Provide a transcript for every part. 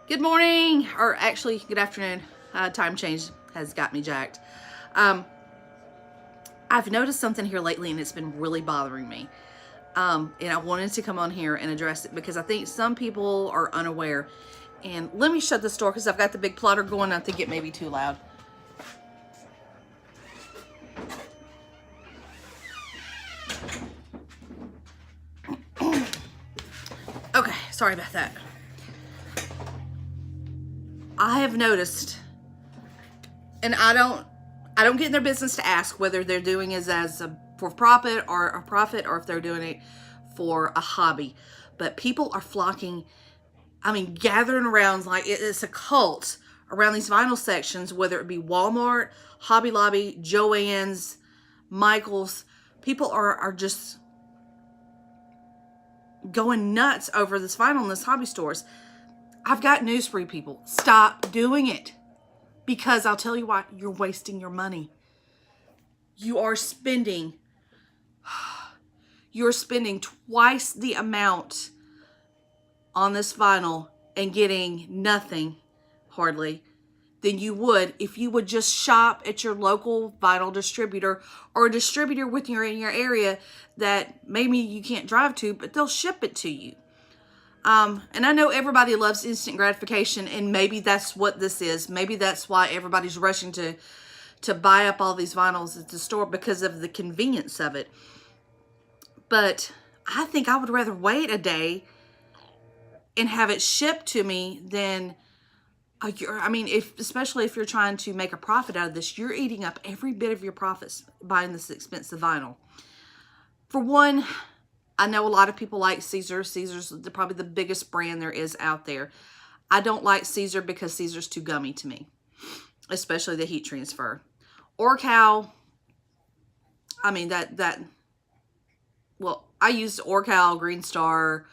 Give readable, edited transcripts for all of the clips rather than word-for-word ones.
Good morning, or actually, good afternoon. Time change has got me jacked. Um, I've noticed something here lately, and it's been really bothering me. And I wanted to come on here and address it because I think some people are unaware. And let me shut this door because I've got the big plotter going. I think it may be too loud. Okay, sorry about that. I have noticed, and I don't get in their business to ask whether they're doing it as a for profit or if they're doing it for a hobby. But people are flocking, gathering around like it's a cult around these vinyl sections, whether it be Walmart, Hobby Lobby, Joann's, Michael's. People are just going nuts over this vinyl in this hobby stores. I've got news for you people. Stop doing it. Because I'll tell you what, you're wasting your money. You're spending twice the amount on this vinyl and getting nothing, hardly, than you would if you would just shop at your local vinyl distributor or a distributor in your area that maybe you can't drive to, but they'll ship it to you. And I know everybody loves instant gratification, and maybe that's what this is. Maybe that's why everybody's rushing to buy up all these vinyls at the store, because of the convenience of it. But I think I would rather wait a day and have it shipped to me than, especially if you're trying to make a profit out of this, you're eating up every bit of your profits buying this expensive vinyl. For one, I know a lot of people like Caesar. Caesar's probably the biggest brand there is out there. I don't like Caesar because Caesar's too gummy to me, especially the heat transfer. Orcal, I used Orcal, Green Star,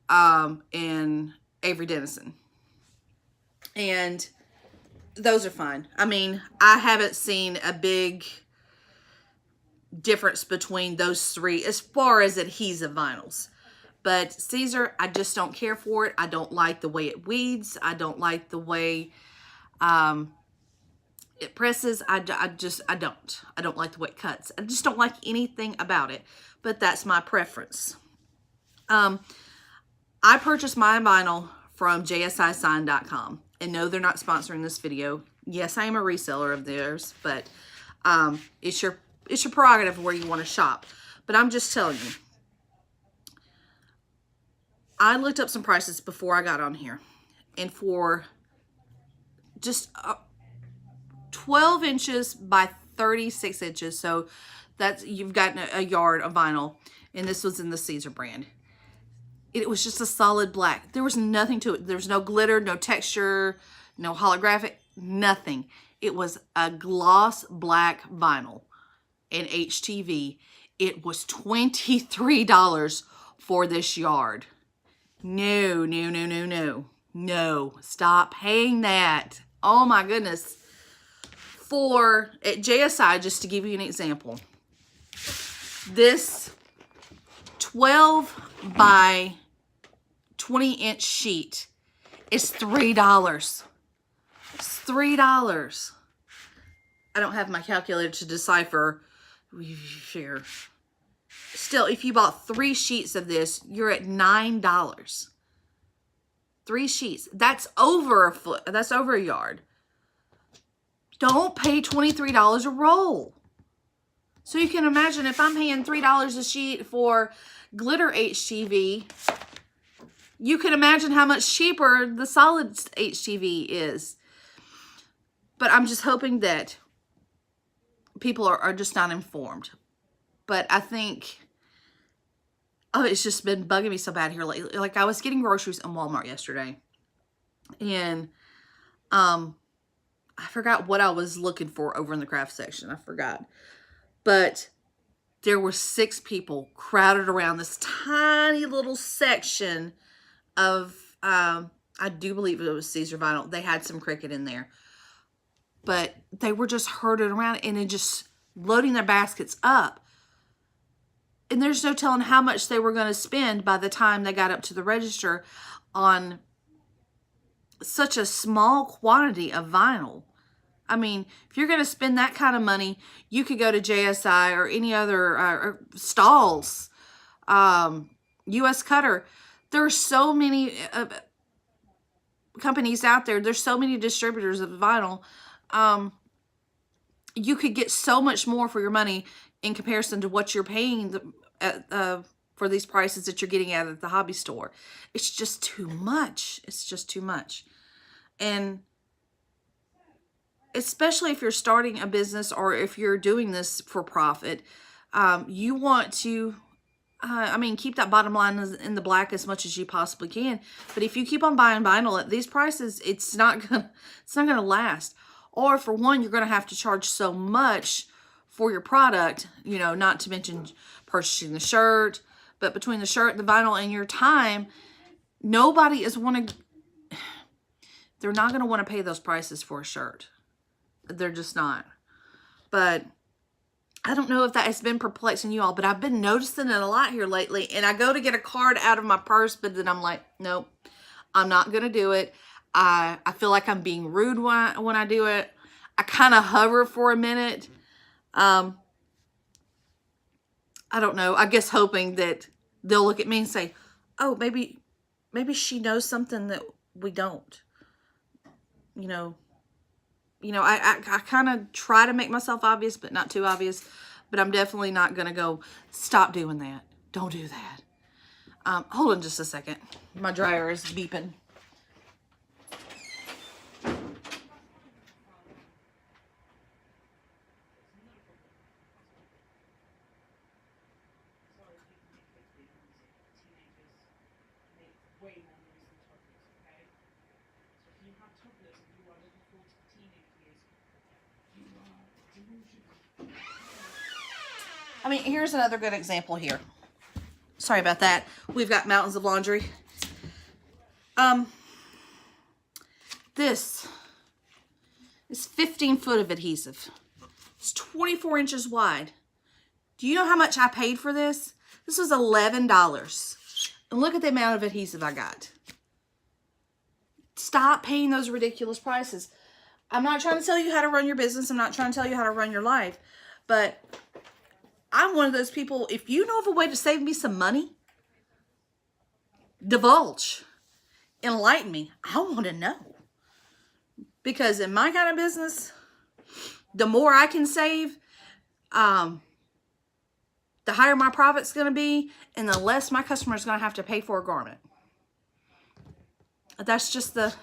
and Avery Dennison. And those are fine. I haven't seen a big difference between those three as far as adhesive vinyls. But Caesar, I just don't care for it. I don't like the way it weeds. I don't like the way it presses. I don't like the way it cuts. I just don't like anything about it. But that's my preference. I purchased my vinyl from jsisign.com. And no, they're not sponsoring this video. Yes, I am a reseller of theirs, but it's your prerogative where you want to shop. But I'm just telling you, I looked up some prices before I got on here, and for just 12 inches by 36 inches, so that's, you've got a yard of vinyl, and this was in the Caesar brand. It was just a solid black. There was nothing to it. There was no glitter, no texture, no holographic, nothing. It was a gloss black vinyl in HTV. It was $23 for this yard. No, no, no, no, no. No, stop paying that. Oh my goodness. At JSI, just to give you an example, this 12 by 20-inch sheet is $3. It's $3. I don't have my calculator to decipher. Sure. Still, if you bought 3 sheets of this, you're at $9. 3 sheets. That's over a foot. That's over a yard. Don't pay $23 a roll. So you can imagine if I'm paying $3 a sheet for glitter HTV, you can imagine how much cheaper the solid HTV is. But I'm just hoping that people are just not informed. But I think, it's just been bugging me so bad here lately. Like, I was getting groceries in Walmart yesterday, and I forgot what I was looking for over in the craft section. I forgot. But there were 6 people crowded around this tiny little section of, I do believe it was Caesar vinyl. They had some Cricut in there. But they were just herded around and then just loading their baskets up. And there's no telling how much they were going to spend by the time they got up to the register on such a small quantity of vinyl. I mean, if you're going to spend that kind of money, you could go to JSI or any other stalls, US Cutter. There are so many companies out there. There's so many distributors of vinyl. You could get so much more for your money in comparison to what you're paying for these prices that you're getting at the hobby store. It's just too much. It's just too much. And especially if you're starting a business or if you're doing this for profit, you want to, keep that bottom line in the black as much as you possibly can. But if you keep on buying vinyl at these prices, it's not gonna last. Or for one, you're gonna have to charge so much for your product, not to mention purchasing the shirt. But between the shirt, the vinyl, and your time, nobody is they're not gonna want to pay those prices for a shirt. They're just not. But I don't know if that has been perplexing you all, but I've been noticing it a lot here lately. And I go to get a card out of my purse, but then I'm like, nope, I'm not going to do it. I feel like I'm being rude when I do it. I kind of hover for a minute. I don't know. I guess hoping that they'll look at me and say, oh, maybe she knows something that we don't. I kind of try to make myself obvious, but not too obvious. But I'm definitely not going to go, stop doing that. Don't do that. Hold on just a second. My dryer is beeping. Here's another good example here. Sorry about that. We've got mountains of laundry. This is 15 foot of adhesive. It's 24 inches wide. Do you know how much I paid for this? This was $11. And look at the amount of adhesive I got. Stop paying those ridiculous prices. I'm not trying to tell you how to run your business. I'm not trying to tell you how to run your life. But I'm one of those people, if you know of a way to save me some money, divulge. Enlighten me. I want to know. Because in my kind of business, the more I can save, the higher my profit's going to be, and the less my customer's going to have to pay for a garment. That's the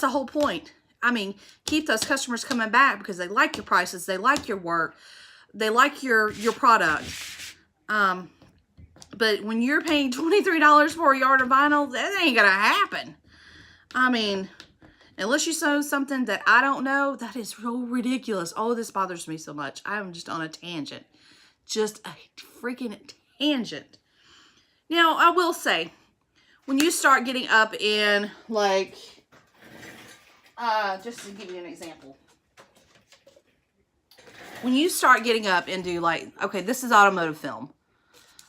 whole point. Keep those customers coming back because they like your prices, they like your work, they like your product. But when you're paying $23 for a yard of vinyl, that ain't gonna happen. Unless you know something that I don't know, that is real ridiculous. Oh, this bothers me so much. I'm just on a tangent. Just a freaking tangent. Now, I will say, when you start getting up in, just to give you an example. When you start getting up into okay, this is automotive film.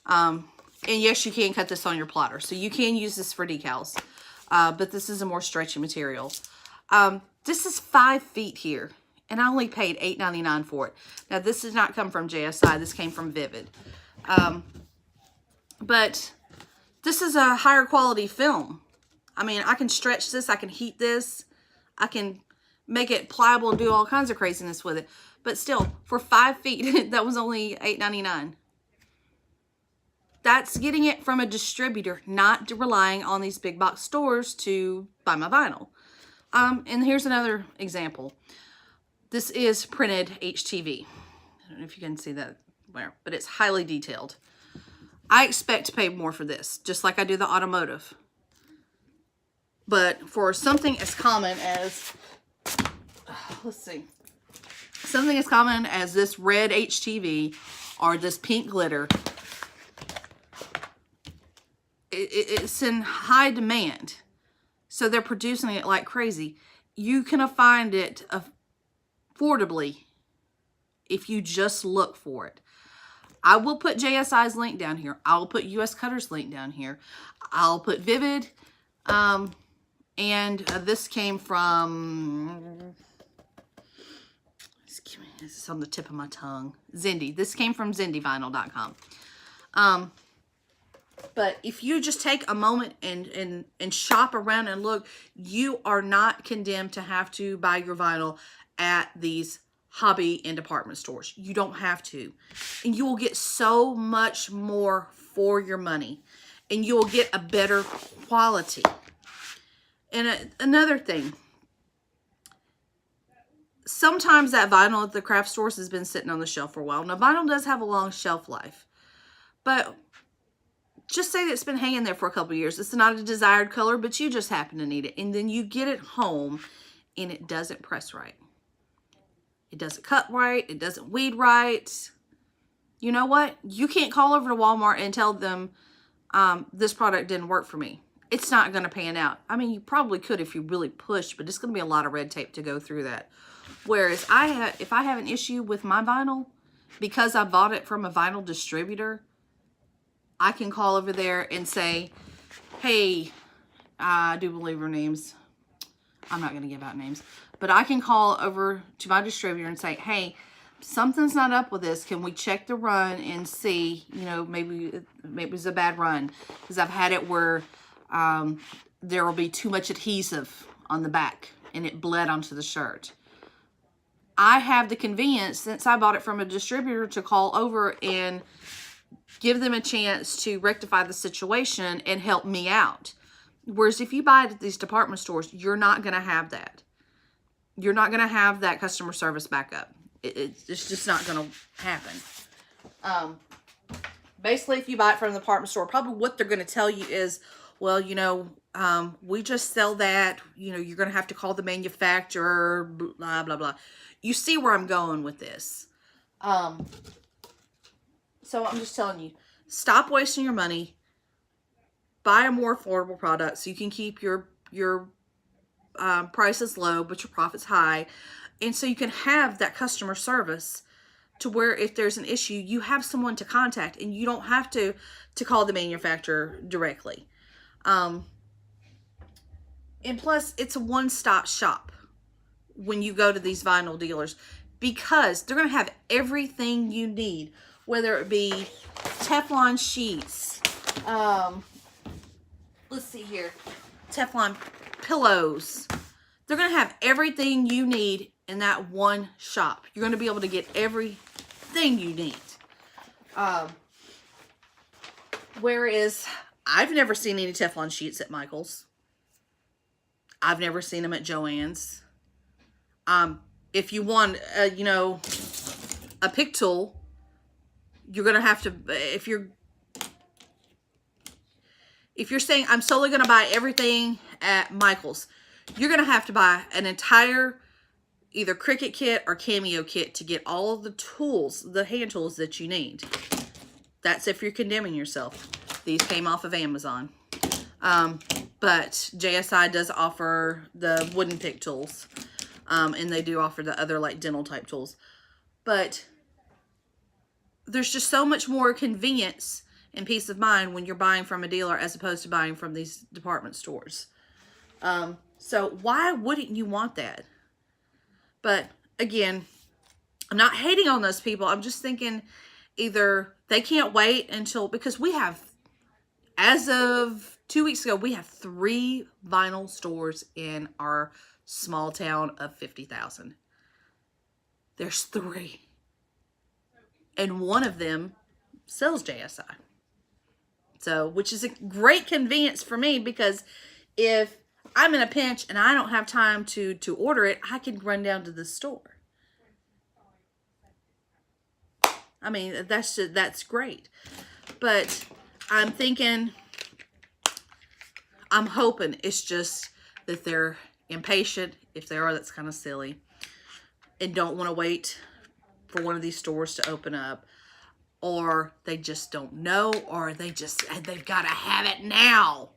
And yes, you can cut this on your plotter. So you can use this for decals. But this is a more stretchy material. This is 5 feet here. And I only paid $8.99 for it. Now, this did not come from JSI. This came from Vivid. But this is a higher quality film. I can stretch this. I can heat this. I can make it pliable and do all kinds of craziness with it. But still, for 5 feet, that was only $8.99. That's getting it from a distributor, not relying on these big box stores to buy my vinyl. And here's another example. This is printed HTV. I don't know if you can see that where, but it's highly detailed. I expect to pay more for this, just like I do the automotive. But for something as common as, something as common as this red HTV or this pink glitter, it's in high demand. So they're producing it like crazy. You can find it affordably if you just look for it. I will put JSI's link down here. I'll put US Cutter's link down here. I'll put Vivid. And this came from, it's on the tip of my tongue, Zindy. This came from zindyvinyl.com. But if you just take a moment and shop around and look, you are not condemned to have to buy your vinyl at these hobby and department stores. You don't have to. And you will get so much more for your money. And you will get a better quality. And another thing, sometimes that vinyl at the craft stores has been sitting on the shelf for a while. Now, vinyl does have a long shelf life. But just say that it's been hanging there for a couple of years. It's not a desired color, but you just happen to need it. And then you get it home and it doesn't press right. It doesn't cut right. It doesn't weed right. You know what? You can't call over to Walmart and tell them this product didn't work for me. It's not going to pan out. I mean, you probably could if you really push, but it's going to be a lot of red tape to go through that. Whereas if I have an issue with my vinyl, because I bought it from a vinyl distributor, I can call over there and say, hey, I do believe her names. I'm not going to give out names. But I can call over to my distributor and say, hey, something's not up with this. Can we check the run and see, you know, maybe it's a bad run. Because I've had it where there will be too much adhesive on the back and it bled onto the shirt. I have the convenience, since I bought it from a distributor, to call over and give them a chance to rectify the situation and help me out. Whereas if you buy it at these department stores, you're not going to have that. You're not going to have that customer service backup. It's just not going to happen. Basically, if you buy it from the department store, probably what they're going to tell you is, well, you know, we just sell that. You know, you're going to have to call the manufacturer, blah, blah, blah. You see where I'm going with this. So I'm just telling you, stop wasting your money. Buy a more affordable product so you can keep your prices low, but your profits high. And so you can have that customer service to where if there's an issue, you have someone to contact and you don't have to call the manufacturer directly. And plus, it's a one-stop shop when you go to these vinyl dealers, because they're going to have everything you need, whether it be Teflon sheets, let's see here, Teflon pillows. They're going to have everything you need in that one shop. You're going to be able to get everything you need. Whereas I've never seen any Teflon sheets at Michael's. I've never seen them at Joann's. If you want, you know, a pick tool, you're going to have to, if you're saying I'm solely going to buy everything at Michael's, you're going to have to buy an entire either Cricut kit or Cameo kit to get all of the tools, the hand tools that you need. That's if you're condemning yourself. These came off of Amazon. But JSI does offer the wooden pick tools. And they do offer the other like dental type tools. But there's just so much more convenience and peace of mind when you're buying from a dealer as opposed to buying from these department stores. So why wouldn't you want that? But again, I'm not hating on those people. I'm just thinking either they can't wait until, because we have, as of 2 weeks ago, we have 3 vinyl stores in our small town of 50,000. There's 3. And one of them sells JSI. So, which is a great convenience for me, because if I'm in a pinch and I don't have time to order it, I can run down to the store. I mean, that's great. But I'm thinking, I'm hoping it's just that they're impatient. If they are, that's kind of silly. And don't want to wait for one of these stores to open up. Or they just don't know. Or they've got to have it now.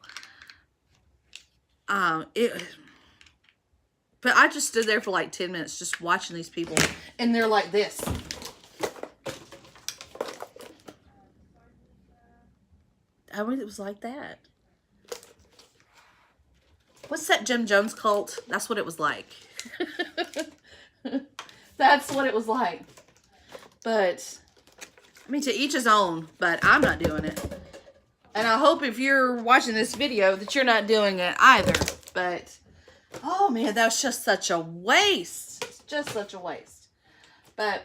But I just stood there for like 10 minutes just watching these people. And they're like this. I mean, it was like that. what's that Jim Jones cult? That's what it was like. That's what it was like. But, I mean, to each his own, but I'm not doing it. And I hope if you're watching this video that you're not doing it either. But, oh man, that was just such a waste. It's just such a waste. But,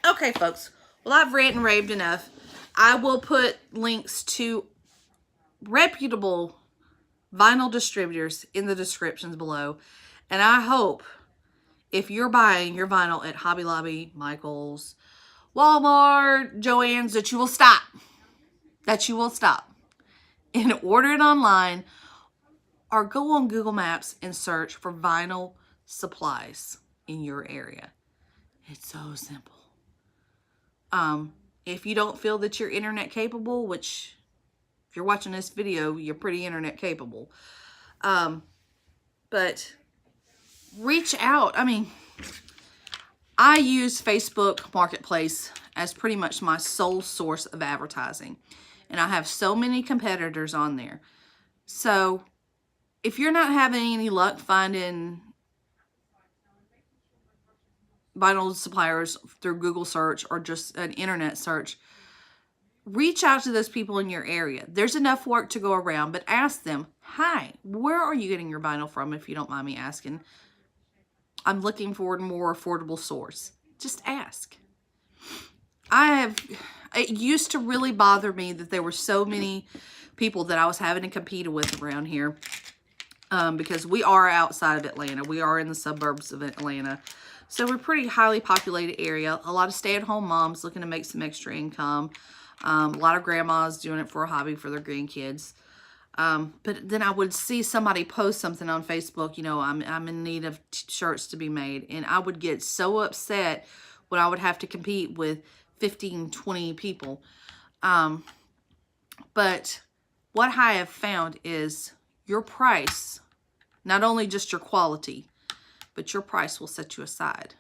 okay, folks. Well, I've ranted and raved enough. I will put links to reputable vinyl distributors in the descriptions below. And I hope if you're buying your vinyl at Hobby Lobby, Michael's, Walmart, Joann's, that you will stop. That you will stop and order it online, or go on Google Maps and search for vinyl supplies in your area. It's so simple. If you don't feel that you're internet capable, which if you're watching this video, you're pretty internet capable. But reach out. I mean, I use Facebook Marketplace as pretty much my sole source of advertising. And I have so many competitors on there. So if you're not having any luck finding vinyl suppliers through Google search or just an internet search, reach out to those people in your area. There's enough work to go around, but ask them, hi, where are you getting your vinyl from, if you don't mind me asking? I'm looking for a more affordable source. Just ask. It used to really bother me that there were so many people that I was having to compete with around here, because we are outside of Atlanta. We are in the suburbs of Atlanta. So we're a pretty highly populated area. A lot of stay-at-home moms looking to make some extra income. A lot of grandmas doing it for a hobby for their grandkids. But then I would see somebody post something on Facebook, you know, I'm in need of shirts to be made. And I would get so upset when I would have to compete with 15, 20 people. But what I have found is your price, not only just your quality, but your price will set you aside.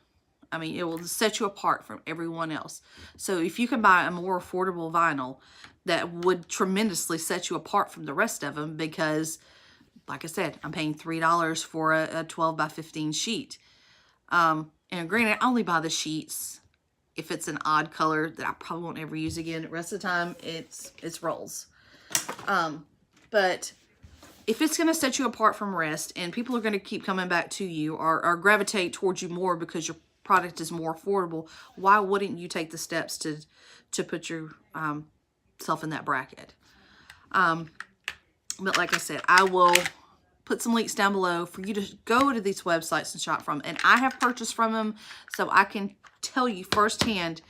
I mean, it will set you apart from everyone else. So if you can buy a more affordable vinyl, that would tremendously set you apart from the rest of them, because, like I said, I'm paying $3 for a 12 by 15 sheet. And granted, I only buy the sheets if it's an odd color that I probably won't ever use again. The rest of the time, it's rolls. But if it's going to set you apart from rest, and people are going to keep coming back to you, or gravitate towards you more because your product is more affordable, why wouldn't you take the steps to put your self in that bracket? But like I said, I will put some links down below for you to go to these websites and shop from. And I have purchased from them, so I can tell you firsthand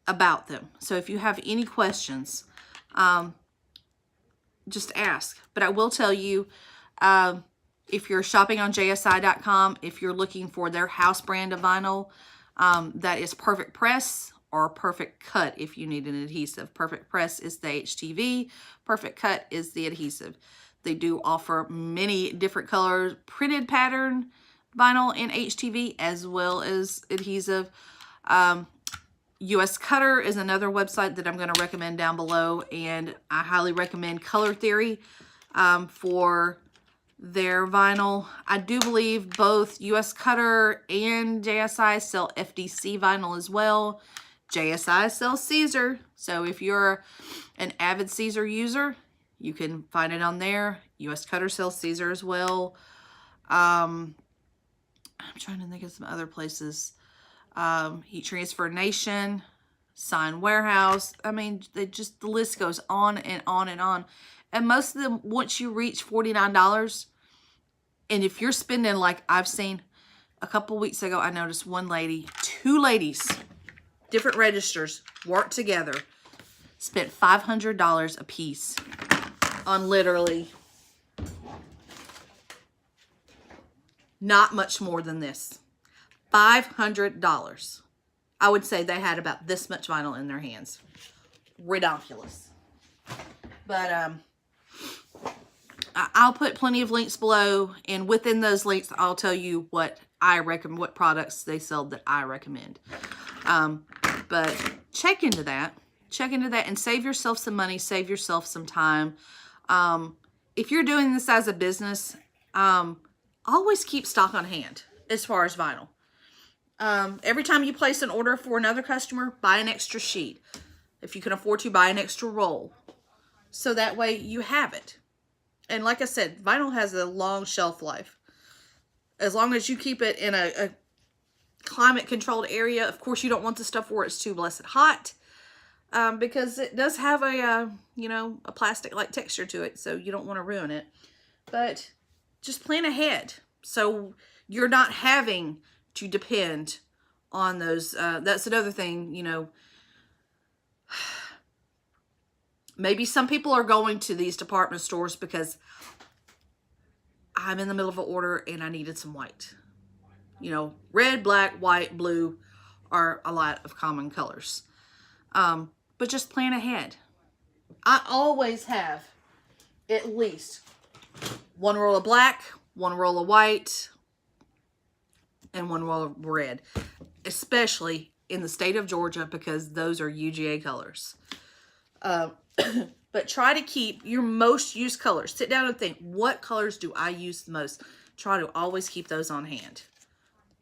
about them. So if you have any questions, just ask. But I will tell you, if you're shopping on JSI.com, if you're looking for their house brand of vinyl, that is Perfect Press or Perfect Cut if you need an adhesive. Perfect Press is the HTV. Perfect Cut is the adhesive. They do offer many different colors, printed pattern vinyl in HTV as well as adhesive. US Cutter is another website that I'm going to recommend down below, and I highly recommend Color Theory for their vinyl. I do believe both US Cutter and JSI sell FDC vinyl as well. JSI sells Caesar, so if you're an avid Caesar user, you can find it on there. US Cutter sells Caesar as well. I'm trying to think of some other places. Heat Transfer Nation, Sign Warehouse. I mean, the list goes on and on and on. And most of them, once you reach $49, and if you're spending, like I've seen a couple weeks ago, I noticed two ladies, different registers, worked together, spent $500 a piece on literally not much more than this. $500. I would say they had about this much vinyl in their hands. Ridiculous. But I'll put plenty of links below, and within those links, I'll tell you what I recommend, what products they sell that I recommend. But check into that, and save yourself some money, save yourself some time. if you're doing this as a business, always keep stock on hand as far as vinyl. Every time you place an order for another customer, buy an extra sheet. If you can afford to, buy an extra roll. So that way you have it. And like I said, vinyl has a long shelf life. As long as you keep it in a climate controlled area. Of course, you don't want the stuff where it's too blessed hot. Because it does have a, you know, a plastic-like texture to it. So you don't want to ruin it. But just plan ahead. So you're not having to depend on those. That's another thing, you know. Maybe some people are going to these department stores because I'm in the middle of an order and I needed some white. You know, red, black, white, blue are a lot of common colors. But just plan ahead. I always have at least one roll of black, one roll of white, and one roll of red. Especially in the state of Georgia because those are UGA colors. But try to keep your most used colors. Sit down and think, what colors do I use the most? Try to always keep those on hand.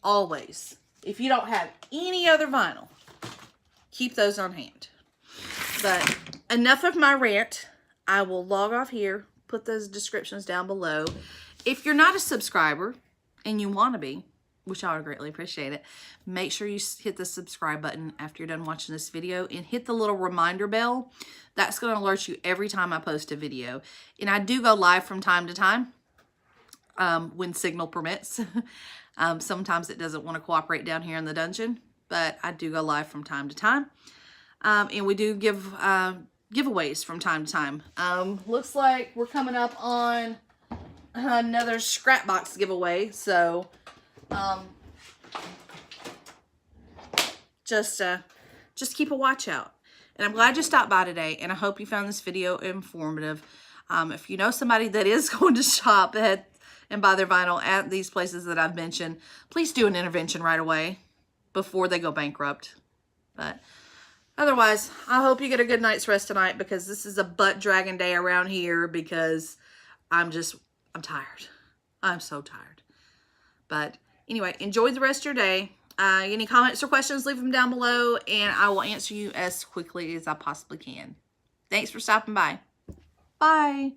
Always. If you don't have any other vinyl, keep those on hand. But enough of my rant. I will log off here, put those descriptions down below. If you're not a subscriber and you want to be, which I would greatly appreciate it, make sure you hit the subscribe button after you're done watching this video and hit the little reminder bell. That's going to alert you every time I post a video. And I do go live from time to time when signal permits. Sometimes it doesn't want to cooperate down here in the dungeon, but I do go live from time to time. And we do give giveaways from time to time. Looks like we're coming up on another scrap box giveaway, so just keep a watch out. And I'm glad you stopped by today, and I hope you found this video informative. If you know somebody that is going to shop and buy their vinyl at these places that I've mentioned, please do an intervention right away before they go bankrupt. But otherwise, I hope you get a good night's rest tonight, because this is a butt-dragging day around here because I'm tired. I'm so tired. But anyway, enjoy the rest of your day. Any comments or questions, leave them down below, and I will answer you as quickly as I possibly can. Thanks for stopping by. Bye.